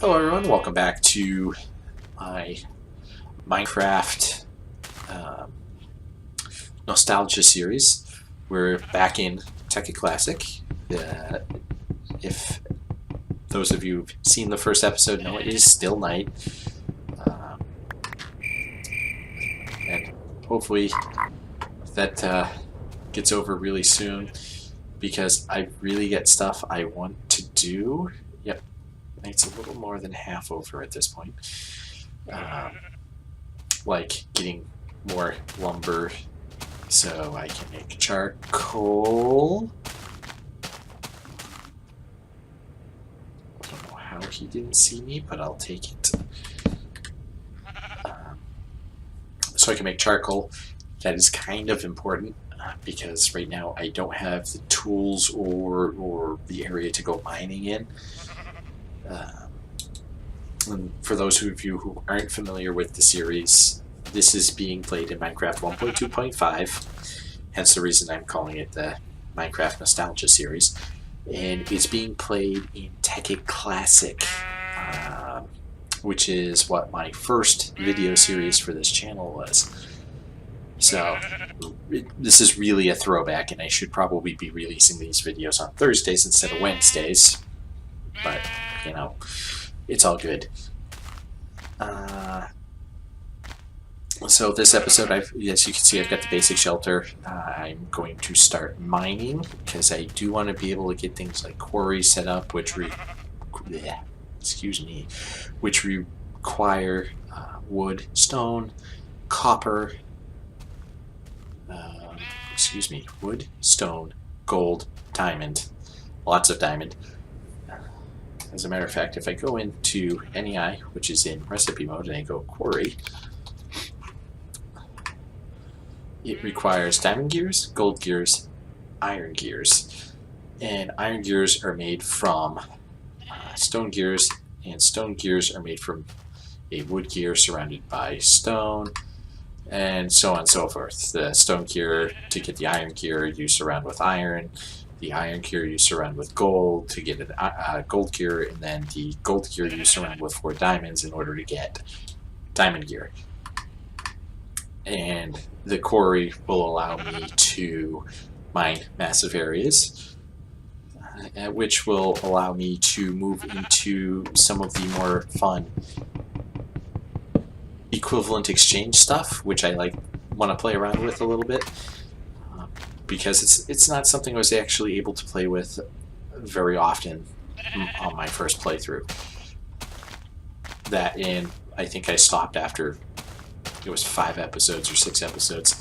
Hello everyone, welcome back to my Minecraft nostalgia series. We're back in Tekkit Classic. If those of you who've seen the first episode know, it is still night. And hopefully that gets over really soon, because I really get stuff I want to do. Yep. It's a little more than half over at this point. Like getting more lumber so I can make charcoal. I don't know how he didn't see me, but I'll take it. So I can make charcoal. That is kind of important because right now I don't have the tools or the area to go mining in. And for those of you who aren't familiar with the series, this is being played in Minecraft 1.2.5, hence the reason I'm calling it the Minecraft Nostalgia series. And it's being played in Tekkit Classic, which is what my first video series for this channel was. So this is really a throwback, and I should probably be releasing these videos on Thursdays instead of Wednesdays. But, you know, it's all good. So this episode, as you can see, I've got the basic shelter. I'm going to start mining because I do want to be able to get things like quarries set up, which require wood, stone, copper. Wood, stone, gold, diamond. Lots of diamond. As a matter of fact, if I go into NEI, which is in recipe mode, and I go quarry, it requires diamond gears, gold gears, iron gears. And iron gears are made from stone gears, and stone gears are made from a wood gear surrounded by stone, and so on and so forth. The stone gear, to get the iron gear, you surround with iron. The iron gear you surround with gold to get a gold gear, and then the gold gear you surround with 4 diamonds in order to get diamond gear. And the quarry will allow me to mine massive areas, which will allow me to move into some of the more fun equivalent exchange stuff, which I want to play around with a little bit. Because it's not something I was actually able to play with very often on my first playthrough. That, and I think I stopped after it was 5 episodes or 6 episodes.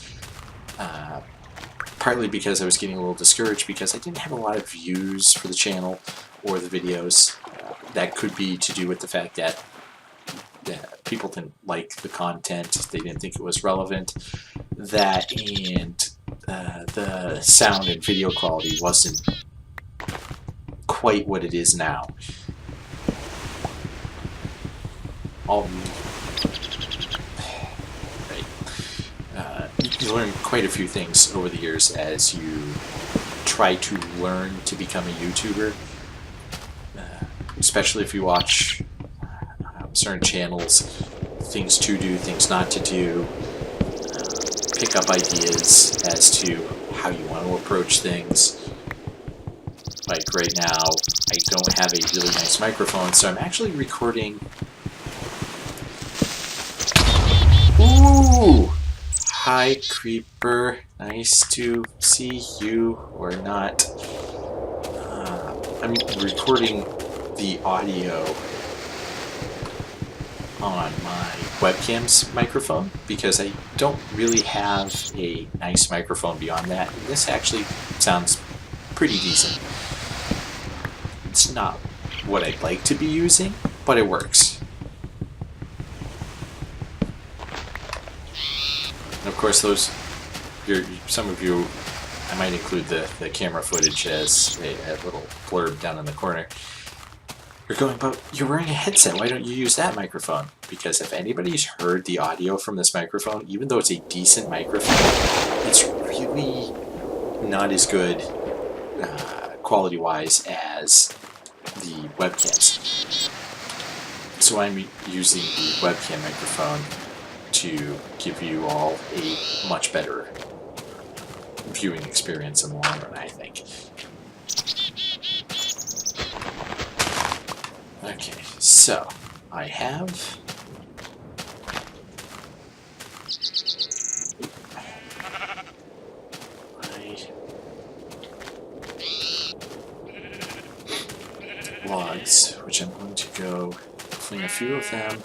Partly because I was getting a little discouraged because I didn't have a lot of views for the channel or the videos. That could be to do with the fact that people didn't like the content, they didn't think it was relevant. That, and the sound and video quality wasn't quite what it is now. You learn quite a few things over the years as you try to learn to become a YouTuber, especially if you watch certain channels, things to do, things not to do. Pick up ideas as to how you want to approach things. Like right now, I don't have a really nice microphone, so I'm actually recording. Ooh! Hi, creeper. Nice to see you, or not. I'm recording the audio on my webcam's microphone because I don't really have a nice microphone beyond that. And this actually sounds pretty decent. It's not what I'd like to be using, but it works. And of course, some of you, I might include the camera footage as a little blurb down in the corner. You're going, but you're wearing a headset, why don't you use that microphone? Because if anybody's heard the audio from this microphone, even though it's a decent microphone, it's really not as good quality-wise as the webcams. So I'm using the webcam microphone to give you all a much better viewing experience in the long run, I think. Okay, so I have my logs, which I'm going to go fling a few of them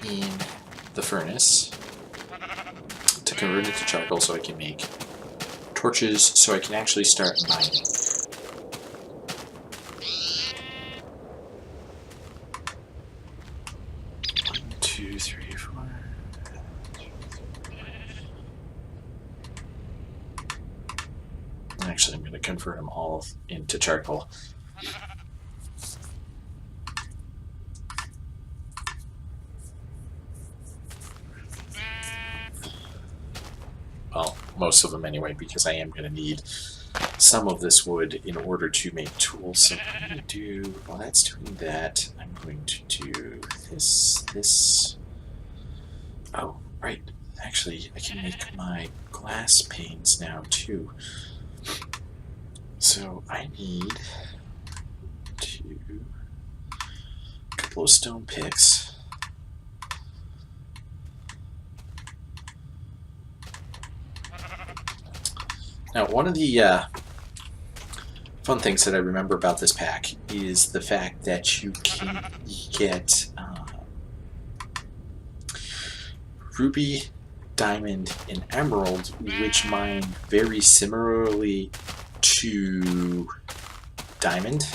in the furnace to convert it to charcoal so I can make torches so I can actually start mining. One, two, three, four. Actually, I'm going to convert them all into charcoal. Well, most of them anyway, because I am going to need some of this wood in order to make tools. So I'm going to do, while that's doing that, I'm going to do this. Oh, right. Actually, I can make my glass panes now, too. So I need a couple of stone picks. Now, one of the fun things that I remember about this pack is the fact that you can get ruby, diamond, and emerald, which mine very similarly to diamond,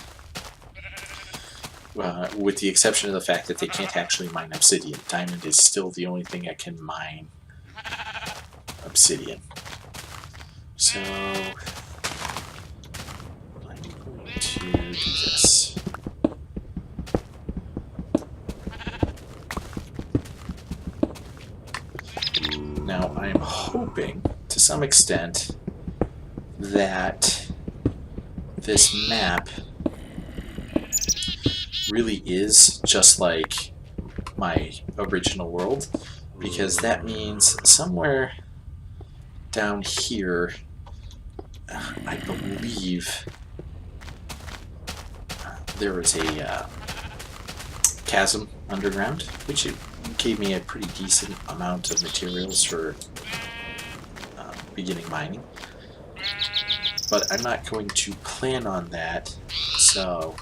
with the exception of the fact that they can't actually mine obsidian. Diamond is still the only thing that can mine obsidian. So I'm going to do this. Now I'm hoping, to some extent, that this map really is just like my original world, because that means somewhere down here, I believe there is a chasm underground, which it gave me a pretty decent amount of materials for beginning mining. But I'm not going to plan on that, so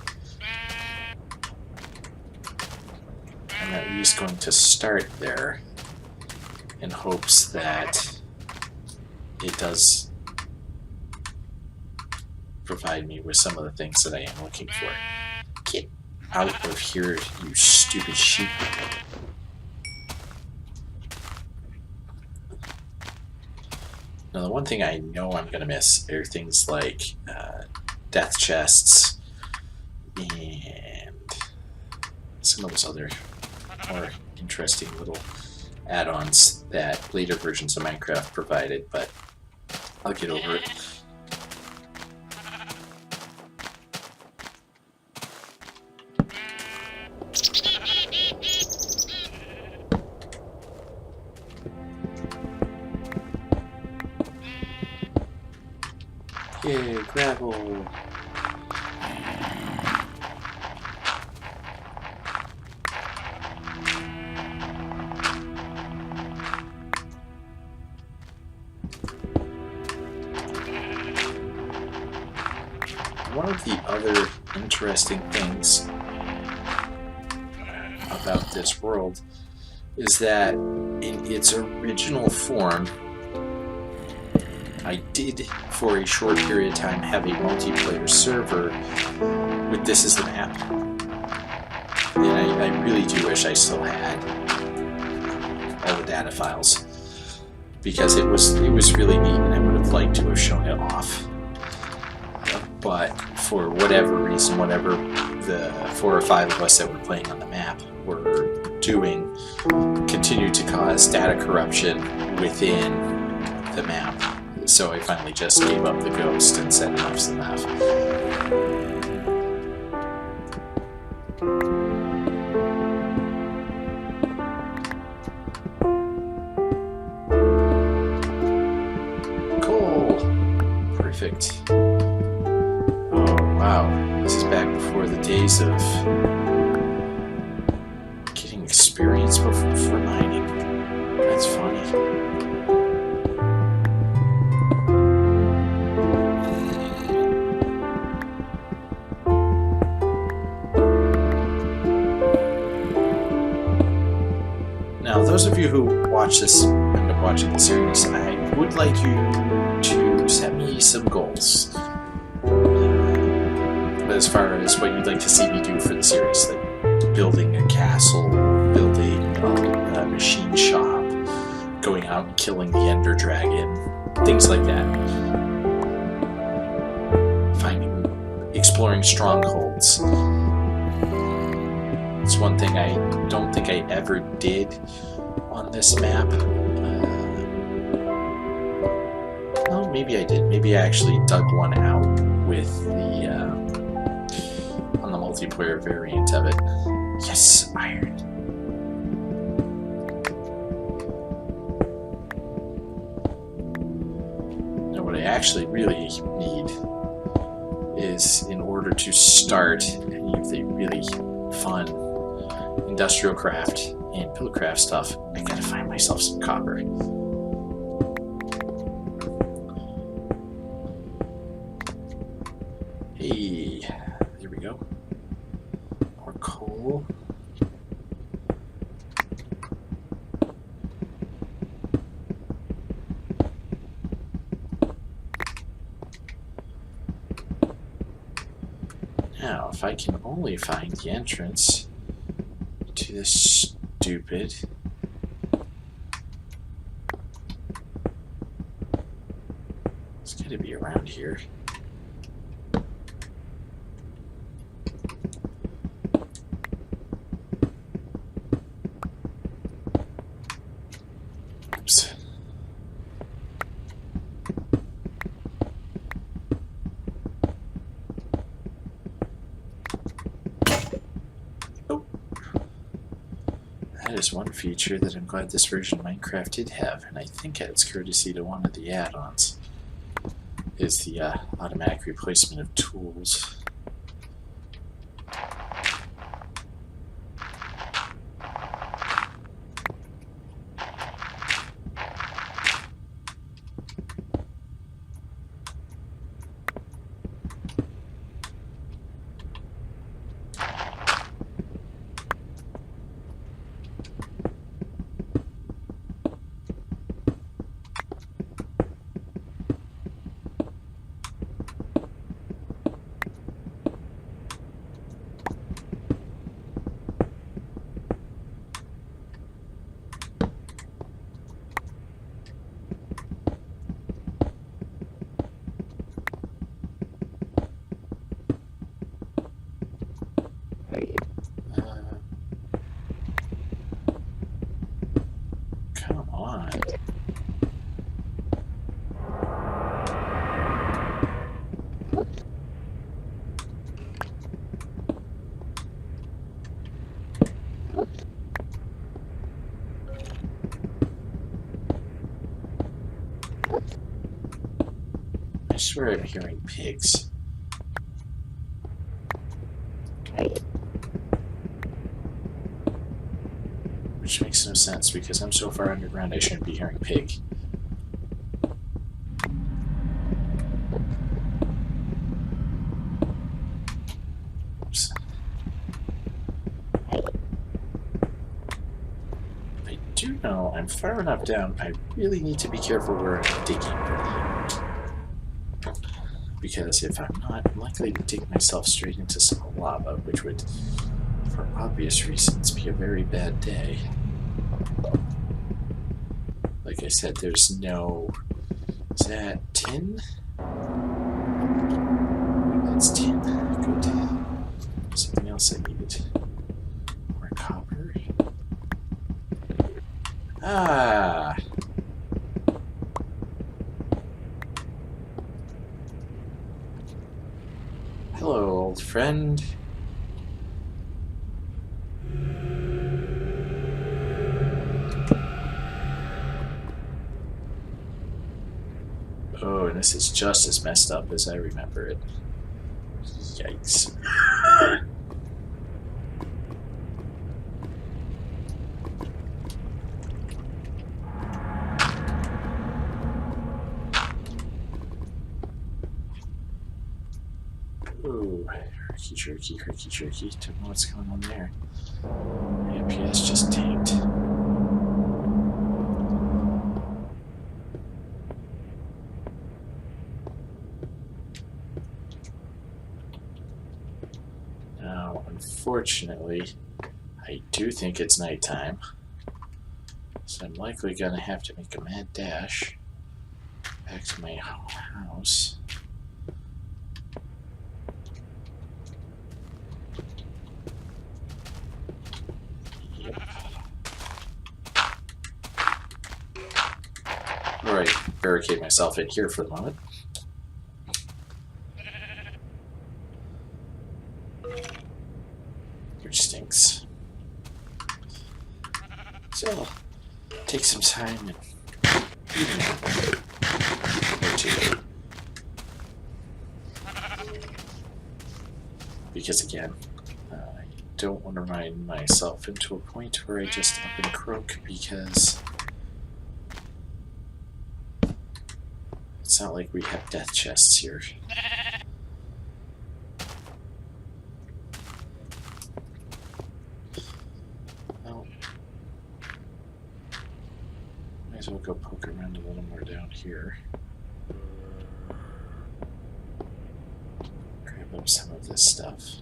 I'm at least going to start there in hopes that it does provide me with some of the things that I am looking for. Get out of here, you stupid sheep. Now, the one thing I know I'm going to miss are things like death chests and some of those other more interesting little add-ons that later versions of Minecraft provided, but I'll get over it. Yeah, gravel. One of the other interesting things about this world is that in its original form, I did, for a short period of time, have a multiplayer server with this as the map. And I really do wish I still had all the data files, because it was really neat, and I would have liked to have shown it off. But for whatever reason, whatever the 4 or 5 of us that were playing on the map were doing, continued to cause data corruption within the map. So I finally just gave up the ghost and said enough's enough. Perfect. Oh, wow. This is back before the days of getting experience for mining. That's funny. Now, those of you who watch this, end up watching the series, I would like you to set me some goals. As far as what you'd like to see me do for the series, like building a castle, building a machine shop, going out and killing the Ender Dragon, things like that. Exploring strongholds. It's one thing I don't think I ever did on this map. Oh, maybe I did. Maybe I actually dug one out with the on the multiplayer variant of it. Yes, iron. Now, what I actually really need is, in order to start any of the really fun industrial craft and buildcraft stuff, I gotta find myself some copper. Hey, there we go. More coal. Now, if I can only find the entrance to this stupid... It's gotta be around here. Oops. That is one feature that I'm glad this version of Minecraft did have, and I think it's courtesy to one of the add-ons, is the automatic replacement of tools. Come on. I swear I'm hearing pigs. Which makes no sense, because I'm so far underground I shouldn't be hearing pig. Oops. I do know I'm far enough down, I really need to be careful where I'm digging. Because if I'm not, I'm likely to dig myself straight into some lava, which would, for obvious reasons, be a very bad day. Like I said, there's no... Is that tin? That's tin. Good. Something else I needed. More copper. Ah! Hello, old friend. Oh, and this is just as messed up as I remember it. Yikes. Ooh, herky jerky, herky jerky. Don't know what's going on there. My FPS just tanked. Now, unfortunately, I do think it's nighttime, so I'm likely gonna have to make a mad dash back to my house. Alright, barricade myself in here for the moment. Which stinks. So, take some time and because again, I don't want to run myself into a point where I just up and croak, because it's not like we have death chests here. Well, might as well go poke around a little more down here. Grab up some of this stuff.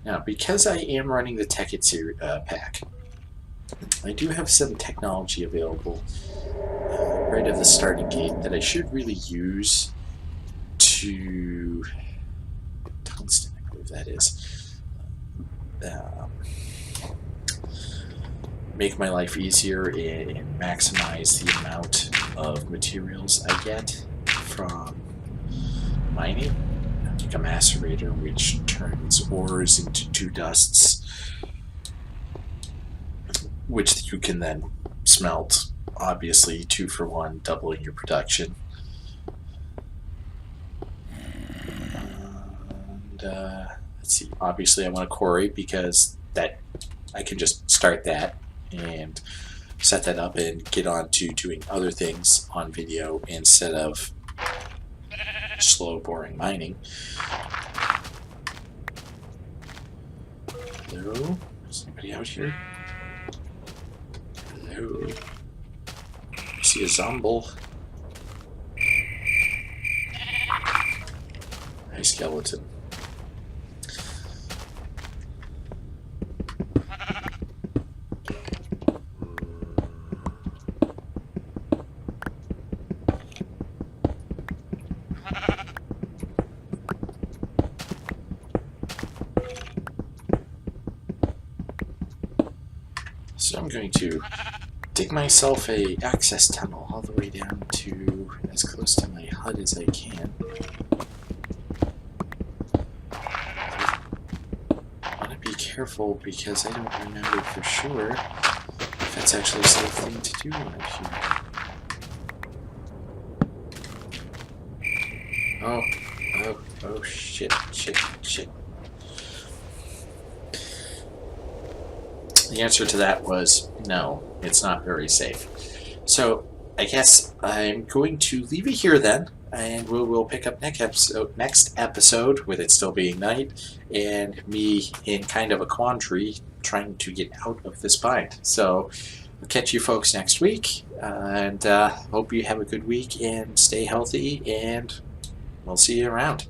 Now, because I am running the Tekkit pack, I do have some technology available right at the starting gate that I should really use to tungsten, I believe that is, make my life easier and maximize the amount of materials I get from mining. Like a macerator, which turns ores into 2 dusts, which you can then smelt, obviously 2 for 1, doubling your production. And let's see, obviously I want a quarry, because that I can just start that and set that up and get on to doing other things on video instead of slow, boring mining. Hello? Is anybody out here? Hello? I see a zomble. Hi, skeleton. So I'm going to dig myself a access tunnel all the way down to as close to my HUD as I can. I want to be careful, because I don't remember for sure if that's actually a safe thing to do out here. Oh, shit. The answer to that was no, it's not very safe. So I guess I'm going to leave it here then, and we'll pick up next episode with it still being night, and me in kind of a quandary trying to get out of this bind. So I'll catch you folks next week, and hope you have a good week and stay healthy, and we'll see you around.